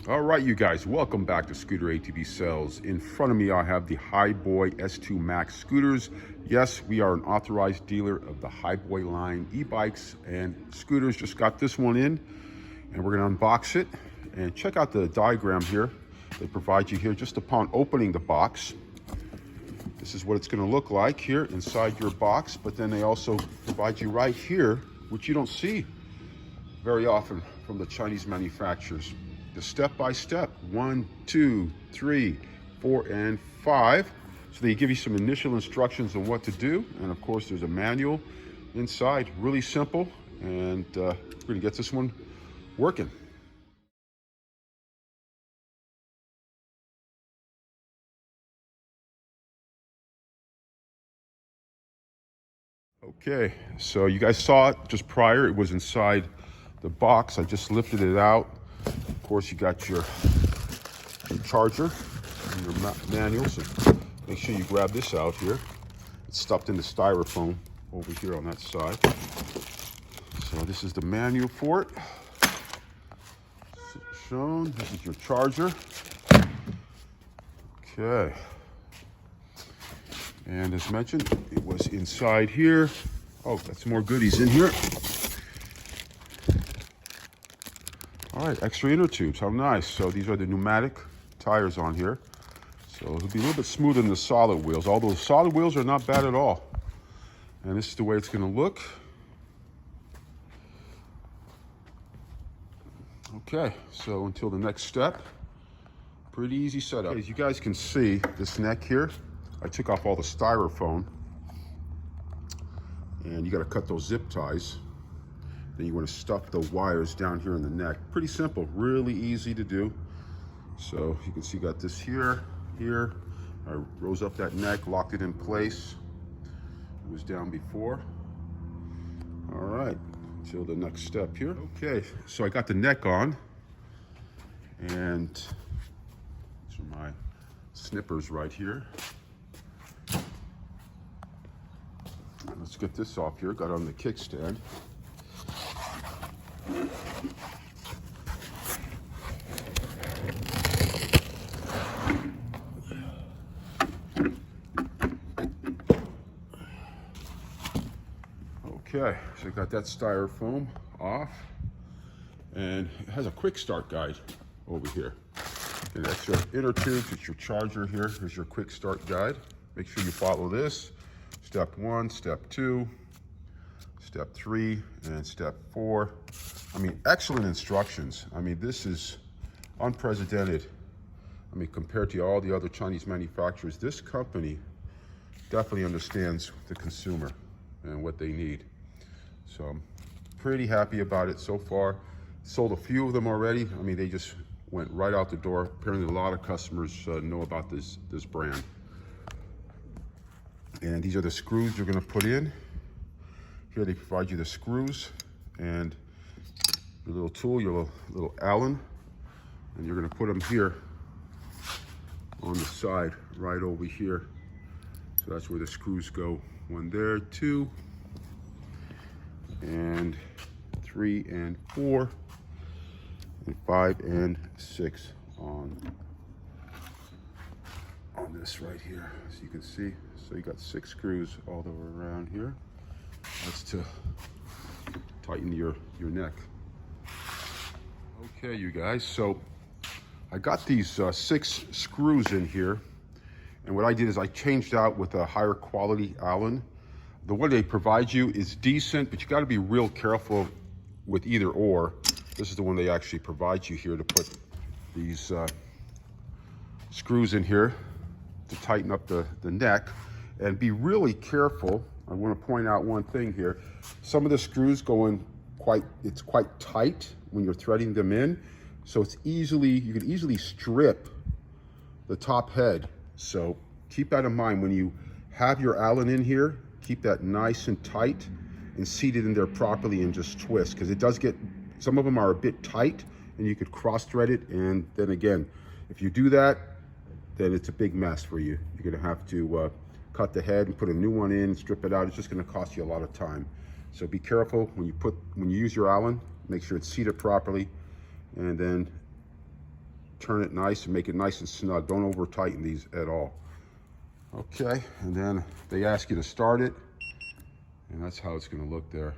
All right, you guys, welcome back to Scooter ATV Sales. In front of me, I have the Hiboy S2 Max scooters. Yes, we are an authorized dealer of the Hiboy line e-bikes and scooters. Just got this one in, and we're gonna unbox it. And check out the diagram here they provide you here just upon opening the box. This is what it's gonna look like here inside your box, but then they also provide you right here, which you don't see very often from the Chinese manufacturers. The step-by-step, 1, 2, 3, 4, and 5. So they give you some initial instructions on what to do. And of course, there's a manual inside, really simple. And we're gonna get this one working. Okay, so you guys saw it just prior. It was inside the box. I just lifted it out. Of course, you got your charger and your manual, so make sure you grab this out here. It's stuffed into styrofoam over here on that side. So this is the manual for it. Shown. This is your charger. Okay. And as mentioned, it was inside here. Oh, got some more goodies in here. All right, extra inner tubes, how nice. So these are the pneumatic tires on here. So it'll be a little bit smoother than the solid wheels, although the solid wheels are not bad at all. And this is the way it's gonna look. Okay, so until the next step, pretty easy setup. As you guys can see, this neck here, I took off all the styrofoam, and you gotta cut those zip ties. Then you want to stuff the wires down here in the neck. Pretty simple, really easy to do. So you can see you got this here. I rose up that neck, locked it in place. It was down before. All right, until the next step here. Okay, so I got the neck on, and these are my snippers right here. Let's get this off here. Got on the kickstand. Okay, so I got that styrofoam off, and it has a quick start guide over here. And that's your inner tubes, it's your charger here. Here's your quick start guide. Make sure you follow this. Step 1, step 2, step 3, and step 4. I mean, excellent instructions. I mean, this is unprecedented. I mean, compared to all the other Chinese manufacturers, this company definitely understands the consumer and what they need. So I'm pretty happy about it so far. Sold a few of them already. I mean, they just went right out the door. Apparently a lot of customers know about this brand. And these are the screws you're gonna put in. Here they provide you the screws and your little tool, your little Allen, and you're gonna put them here on the side, right over here. So that's where the screws go. 1 there, 2, and 3 and 4, and 5 and 6 on this right here, as you can see. So you got 6 screws all the way around here. That's to tighten your neck. Okay, you guys, so I got these 6 screws in here, and what I did is I changed out with a higher quality Allen. The one they provide you is decent, but you got to be real careful with either or. This is the one they actually provide you here to put these screws in here to tighten up the neck, and be really careful. I want to point out one thing here. Some of the screws go in quite tight when you're threading them in. So you can easily strip the top head. So keep that in mind when you have your Allen in here. Keep that nice and tight and seat it in there properly and just twist, because it does get, some of them are a bit tight and you could cross thread it. And then again, if you do that, then it's a big mess for you. You're gonna have to cut the head and put a new one in, strip it out. It's just gonna cost you a lot of time. So be careful when you use your Allen, make sure it's seated properly, and then turn it nice and make it nice and snug. Don't over tighten these at all. Okay, and then they ask you to start it, and that's how it's going to look there.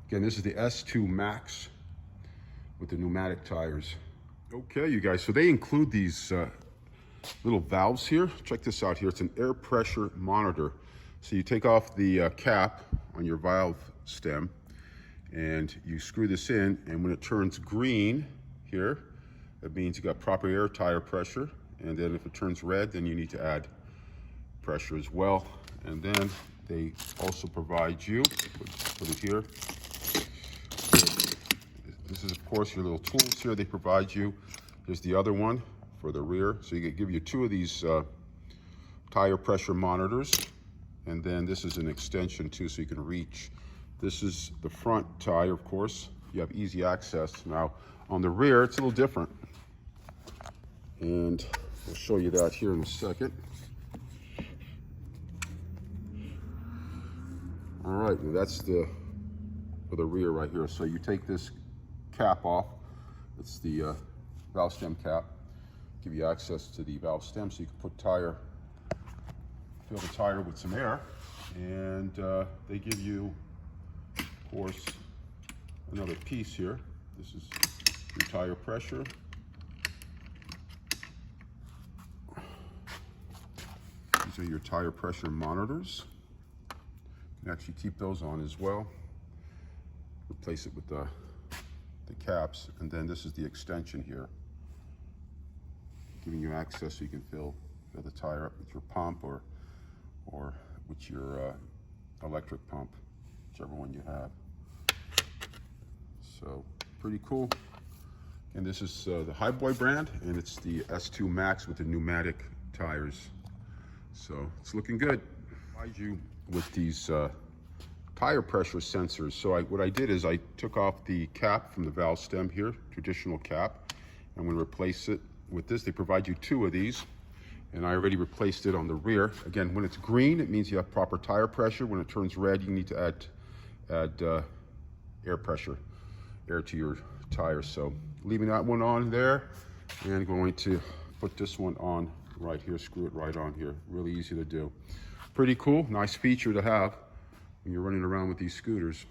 Again, this is the S2 Max with the pneumatic tires. Okay, you guys, so they include these little valves here. Check this out here. It's an air pressure monitor. So you take off the cap on your valve stem and you screw this in, and when it turns green here, that means you got proper air tire pressure. And then if it turns red, then you need to add pressure as well. And then they also provide you, put it here. This is, of course, your little tools here they provide you. Here's the other one for the rear. So you give you two of these tire pressure monitors. And then this is an extension too, so you can reach. This is the front tire, of course. You have easy access. Now, on the rear, it's a little different. And I'll show you that here in a second. All right, well, that's for the rear right here. So you take this cap off. It's the valve stem cap. Give you access to the valve stem so you can fill the tire with some air. And they give you, of course, another piece here. This is your tire pressure. These are your tire pressure monitors. You can actually keep those on as well. Replace it with the caps, and then this is the extension here, giving you access so you can fill the tire up with your pump or with your electric pump, whichever one you have. So pretty cool. And this is the Hiboy brand, and it's the S2 Max with the pneumatic tires. So it's looking good. I provide you with these tire pressure sensors. So what I did is I took off the cap from the valve stem here, traditional cap, and we replace it with this. They provide you two of these, and I already replaced it on the rear. Again, when it's green, it means you have proper tire pressure. When it turns red, you need to add air pressure, air to your tires. So leaving that one on there, and going to put this one on right here, screw it right on here. Really easy to do. Pretty cool, nice feature to have when you're running around with these scooters.